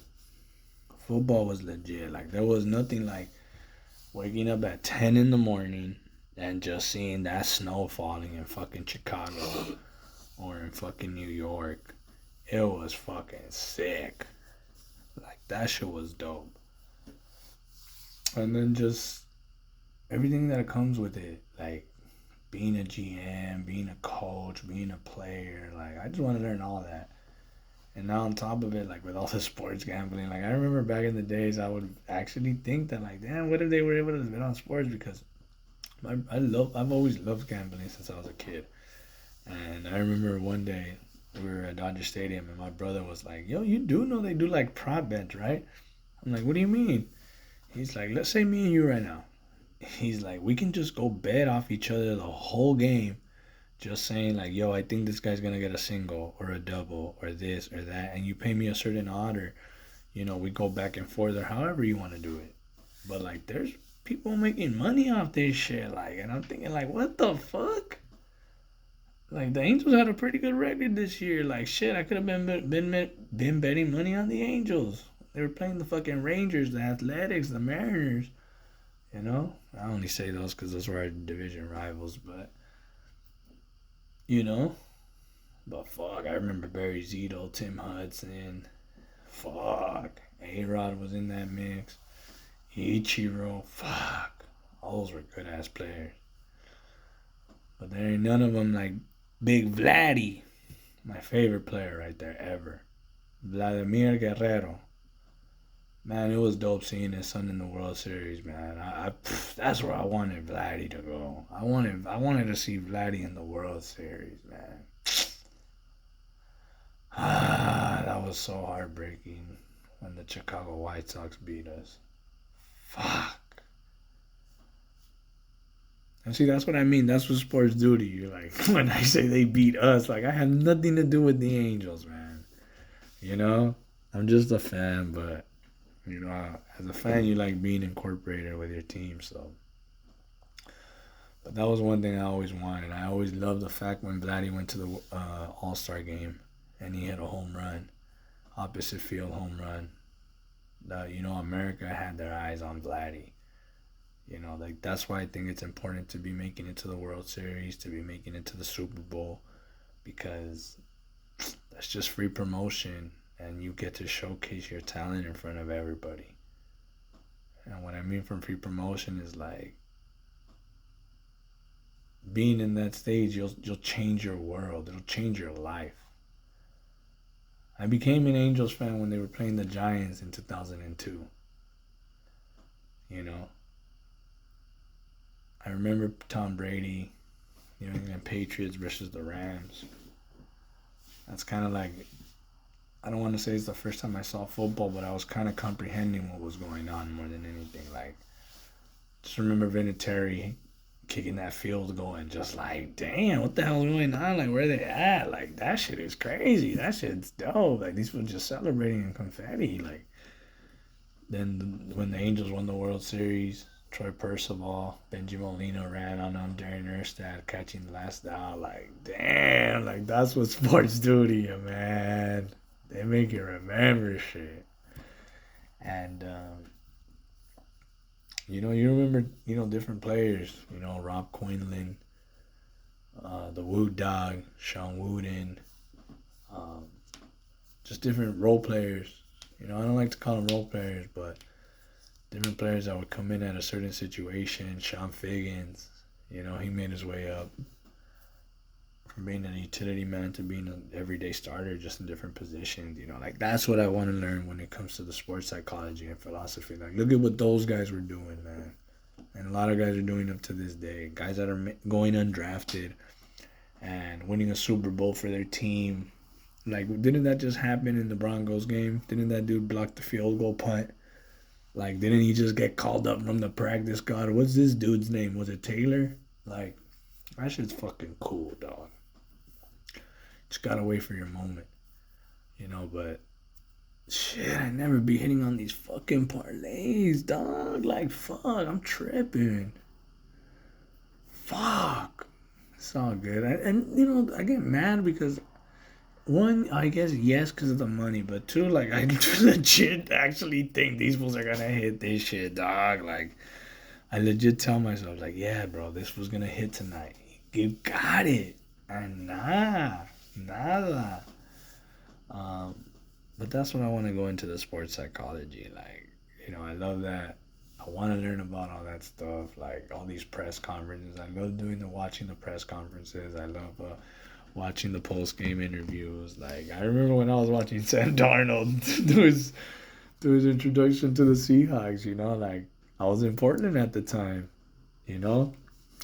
Football was legit. Like there was nothing like waking up at 10 in the morning and just seeing that snow falling in fucking Chicago or in fucking New York. It was fucking sick. Like that shit was dope. And then just everything that comes with it, like being a GM, being a coach, being a player. Like I just want to learn all that. And now on top of it, like with all the sports gambling, like I remember back in the days, I would actually think that like, damn, what if they were able to bet on sports? Because I've always loved gambling since I was a kid. And I remember one day we were at Dodger Stadium, and my brother was like, "Yo, you do know they do like prop bets, right?" I'm like, "What do you mean?" He's like, "Let's say me and you right now." He's like, "We can just go bet off each other the whole game, just saying like, yo, I think this guy's gonna get a single or a double or this or that, and you pay me a certain odd, or you know, we go back and forth or however you want to do it." But like, there's people making money off this shit, like, and I'm thinking like, what the fuck? Like the Angels had a pretty good record this year. Like shit, I could have been betting money on the Angels. They were playing the fucking Rangers, the Athletics, the Mariners. You know, I only say those because those were our division rivals, but you know. But fuck, I remember Barry Zito, Tim Hudson. Fuck, A-Rod was in that mix. Ichiro, fuck. All those were good ass players. But there ain't none of them like Big Vladdy, my favorite player right there ever. Vladimir Guerrero. Man, it was dope seeing his son in the World Series, man. That's where I wanted Vladdy to go. I wanted to see Vladdy in the World Series, man. That was so heartbreaking when the Chicago White Sox beat us. Fuck. And see, that's what I mean. That's what sports do to you. Like when I say they beat us, like I have nothing to do with the Angels, man. You know, I'm just a fan, but as a fan, you like being incorporated with your team. So, but that was one thing I always wanted. I always loved the fact when Vladdy went to the All Star game and he hit a home run, opposite field home run. That America had their eyes on Vladdy. Like that's why I think it's important to be making it to the World Series, to be making it to the Super Bowl, because that's just free promotion, and you get to showcase your talent in front of everybody. And what I mean from free promotion is like being in that stage, you'll change your world. It'll change your life. I became an Angels fan when they were playing the Giants in 2002. You know, I remember Tom Brady, New England Patriots versus the Rams. That's kind of like, I don't want to say it's the first time I saw football, but I was kind of comprehending what was going on more than anything. Like, just remember Vinatieri kicking that field goal and just like, damn, what the hell is going on? Like, where they at? Like, that shit is crazy. That shit's dope. Like, these people just celebrating in confetti. Like, then when the Angels won the World Series, Troy Percival, Benji Molina ran on them, Darren Erstad catching the last out. Like, damn, like that's what sports do to you, man. They make you remember shit. And you remember, different players. Rob Quinlan, the Wood Dog, Sean Wooden, um, just different role players. I don't like to call them role players, but different players that would come in at a certain situation. Sean Figgins, he made his way up from being a utility man to being an everyday starter, just in different positions. Like that's what I want to learn when it comes to the sports psychology and philosophy. Like, look at what those guys were doing, man. And a lot of guys are doing up to this day. Guys that are going undrafted and winning a Super Bowl for their team. Like, didn't that just happen in the Broncos game? Didn't that dude block the field goal punt? Like, didn't he just get called up from the practice squad? What's this dude's name? Was it Taylor? Like, that shit's fucking cool, dog. Just gotta wait for your moment. But shit, I never be hitting on these fucking parlays, dog. Like, fuck, I'm tripping. Fuck. It's all good. I get mad because one, I guess yes, because of the money, but two, like I legit actually think these fools are gonna hit this shit, dog. Like I legit tell myself, like, yeah, bro, this was gonna hit tonight. You got it, and nada. But that's when I want to go into the sports psychology. Like, I love that. I want to learn about all that stuff, like all these press conferences. I love watching the press conferences. I love watching the post game interviews. Like I remember when I was watching Sam Darnold do his introduction to the Seahawks. Like I was in Portland at the time. I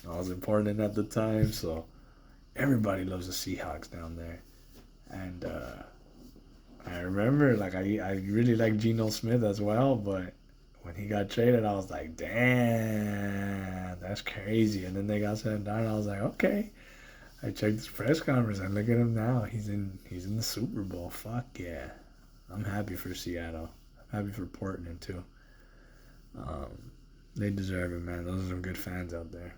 was in Portland at the time, so everybody loves the Seahawks down there. And I remember like I really like Geno Smith as well, but when he got traded, I was like, damn, that's crazy. And then they got Sam Darnold. I was like, okay. I checked his press conference and look at him now. He's in the Super Bowl. Fuck yeah. I'm happy for Seattle. I'm happy for Portland too. They deserve it, man. Those are some good fans out there.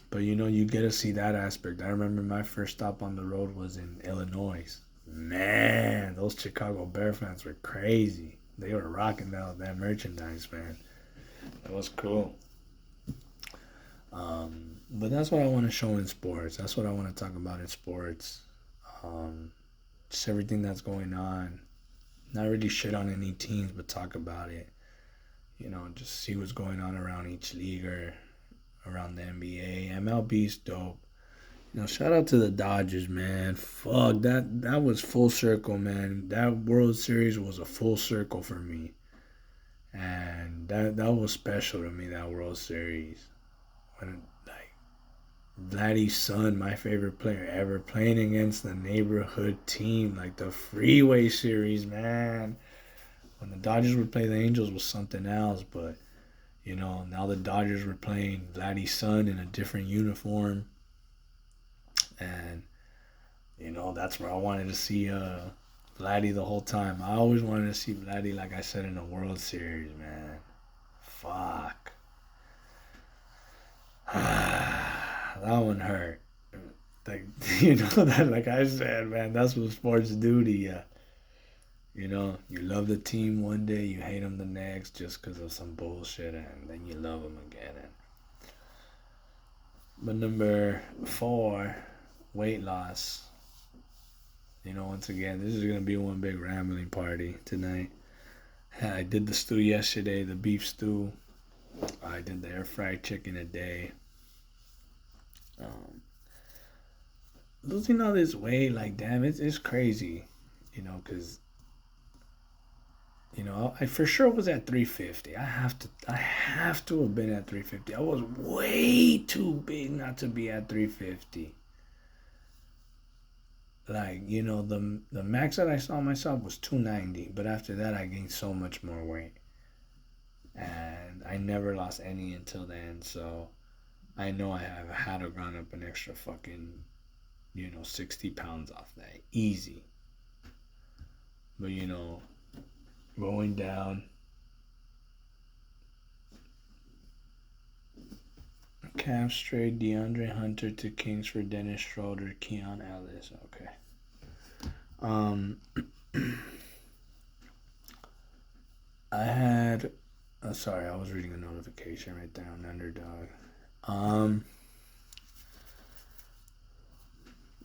But you get to see that aspect. I remember my first stop on the road was in Illinois. Man, those Chicago Bear fans were crazy. They were rocking that merchandise, man. It was cool. But that's what I want to show in sports. That's what I want to talk about in sports. Just everything that's going on. Not really shit on any teams, but talk about it. Just see what's going on around each league or around the NBA. MLB's dope. Shout out to the Dodgers, man. Fuck, that was full circle, man. That World Series was a full circle for me. And that was special to me, that World Series. When like Vladdy's son, my favorite player ever, playing against the neighborhood team, like the Freeway Series, man. When the Dodgers would play the Angels was something else, but now the Dodgers were playing Vladdy's son in a different uniform, and that's where I wanted to see Vladdy the whole time. I always wanted to see Vladdy, like I said, in the World Series, man. Fuck. That one hurt. Like that, like I said, man, that's what sports do to you. You love the team one day, you hate them the next just because of some bullshit, and then you love them again. But number 4, weight loss. Once again, this is gonna be one big rambling party tonight. I did the stew yesterday, the beef stew. I did the air fried chicken a day. Losing all this weight, like, damn, it's crazy. Because I for sure was at 350. I have to have been at 350. I was way too big not to be at 350. Like, the max that I saw myself was 290, but after that I gained so much more weight. And I never lost any until then, so I know I have had to run up an extra fucking, 60 pounds off that. Easy. But, going down. Cam Stray, DeAndre Hunter to Kings for Dennis Schroeder, Keon Ellis. Okay. I had. Sorry, I was reading a notification right there on Underdog.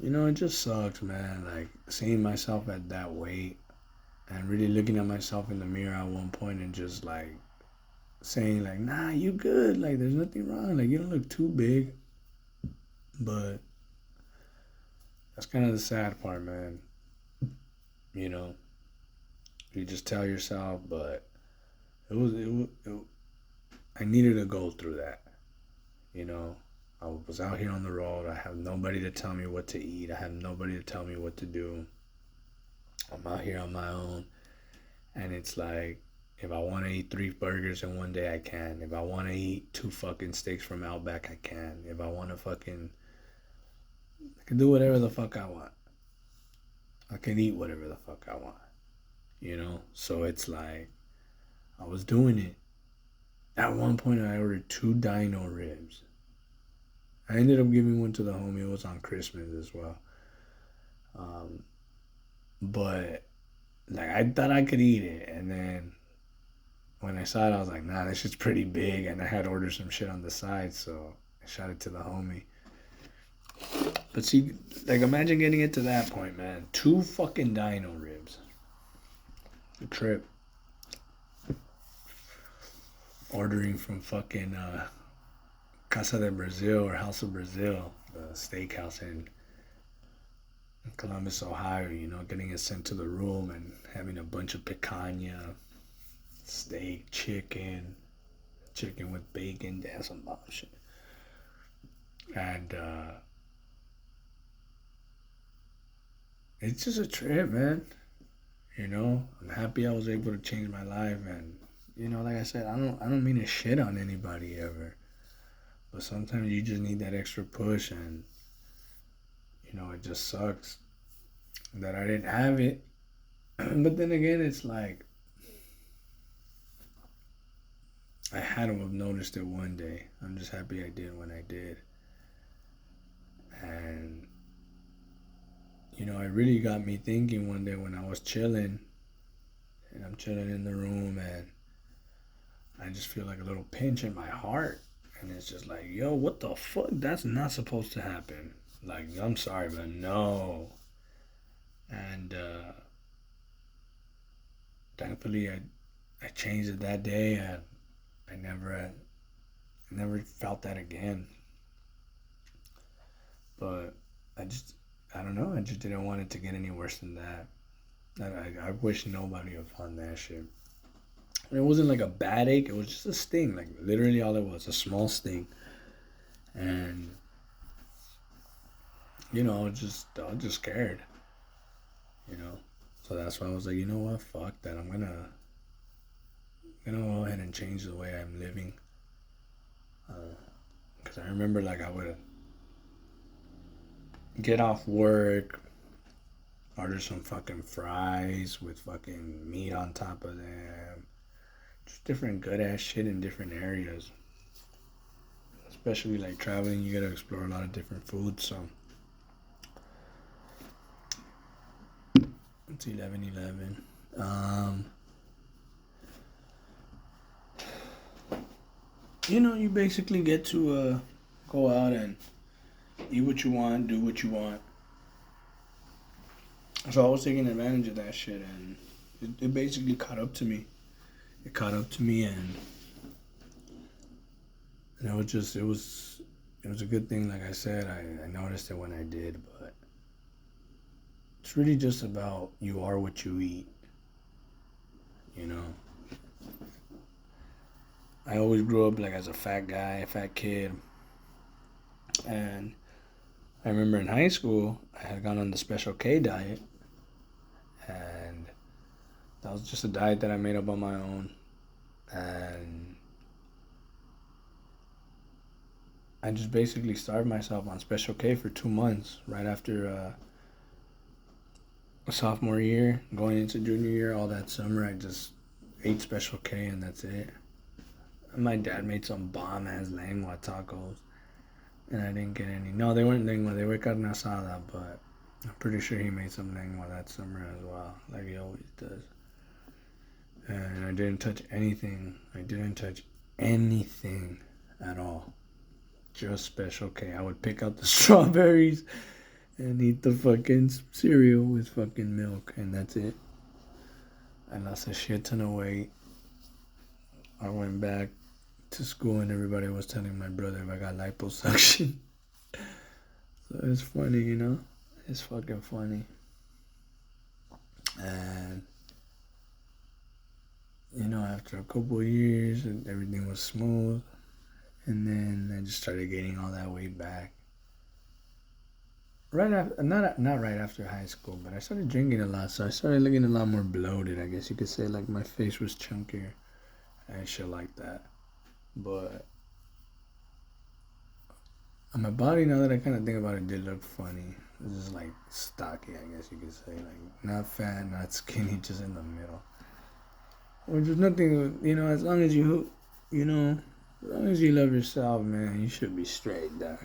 It just sucks, man. Like, seeing myself at that weight and really looking at myself in the mirror at one point and just like saying like, nah, you good. Like, there's nothing wrong. Like, you don't look too big. But that's kind of the sad part, man. You just tell yourself, but I needed to go through that. I was out here on the road. I have nobody to tell me what to eat. I have nobody to tell me what to do. I'm out here on my own. And it's like, if I want to eat 3 burgers in one day, I can. If I want to eat 2 fucking steaks from Outback, I can. If I want to I can do whatever the fuck I want. I can eat whatever the fuck I want. So it's like, I was doing it. At one point, I ordered 2 dino ribs. I ended up giving one to the homie. It was on Christmas as well. But like, I thought I could eat it, and then when I saw it, I was like, nah, this shit's pretty big, and I had ordered some shit on the side, so I shot it to the homie. But see, like, imagine getting it to that point, man. 2 fucking dino ribs. The trip. Ordering from fucking Casa de Brazil or House of Brazil, the steakhouse in Columbus, Ohio, getting it sent to the room and having a bunch of picanha, steak, chicken with bacon, that's some bullshit. And it's just a trip, man. I'm happy I was able to change my life, and like I said, I don't mean to shit on anybody ever, but sometimes you just need that extra push, and it just sucks that I didn't have it. But then again, it's like, I had to have noticed it one day. I'm just happy I did when I did. And it really got me thinking one day when I was chilling, and I'm chilling in the room, and I just feel like a little pinch in my heart. And it's just like, yo, what the fuck? That's not supposed to happen. Like, I'm sorry, but no. And thankfully, I changed it that day, and I never felt that again. But I don't know. I just didn't want it to get any worse than that. I wish nobody would find that shit. And it wasn't like a bad ache. It was just a sting. Like literally all it was, a small sting. And I was just scared. You know. So that's why I was like, you know what? Fuck that. I'm gonna go ahead and change the way I'm living. Because I remember like I would get off work, order some fucking fries with fucking meat on top of them. Just different good ass shit in different areas. Especially like traveling, you gotta explore a lot of different foods. So it's 11:11. You basically get to go out and eat what you want, do what you want. So I was taking advantage of that shit, and it basically caught up to me. It caught up to me, and it was a good thing. Like I said, I noticed it when I did, but it's really just about you are what you eat. You know. I always grew up like as a fat guy, a fat kid, and I remember in high school I had gone on the Special K diet, and that was just a diet that I made up on my own, and I just basically starved myself on Special K for 2 months right after a sophomore year, going into junior year. All that summer, I just ate Special K, and that's it. And my dad made some bomb ass lengua tacos, and I didn't get any. No, they weren't lengua; they were carne asada, but I'm pretty sure he made some lengua that summer as well, like he always does. And I didn't touch anything. I didn't touch anything at all. Just Special K. I would pick out the strawberries and eat the fucking cereal with fucking milk, and that's it. I lost a shit ton of weight. I went back to school, and everybody was telling my brother if I got liposuction. So it's funny, It's fucking funny. And after a couple of years, everything was smooth, and then I just started gaining all that weight back. Right after, not right after high school, but I started drinking a lot, so I started looking a lot more bloated. I guess you could say, like my face was chunkier and shit like that. But my body, now that I kind of think about it, did look funny. It was just like stocky, I guess you could say, like not fat, not skinny, just in the middle. Which is nothing, as long as as long as you love yourself, man, you should be straight, dog.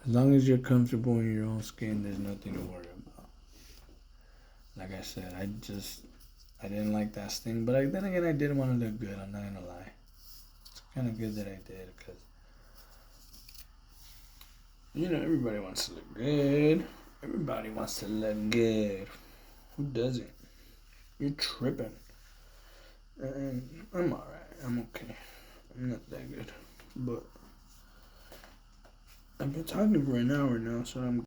As long as you're comfortable in your own skin, there's nothing to worry about. Like I said, I didn't like that sting, but then again, I did want to look good. I'm not gonna lie. It's kind of good that I did, because everybody wants to look good. Everybody wants to look good. Who doesn't? You're tripping. And I'm alright. I'm okay. I'm not that good, but I've been talking for an hour now, so I'm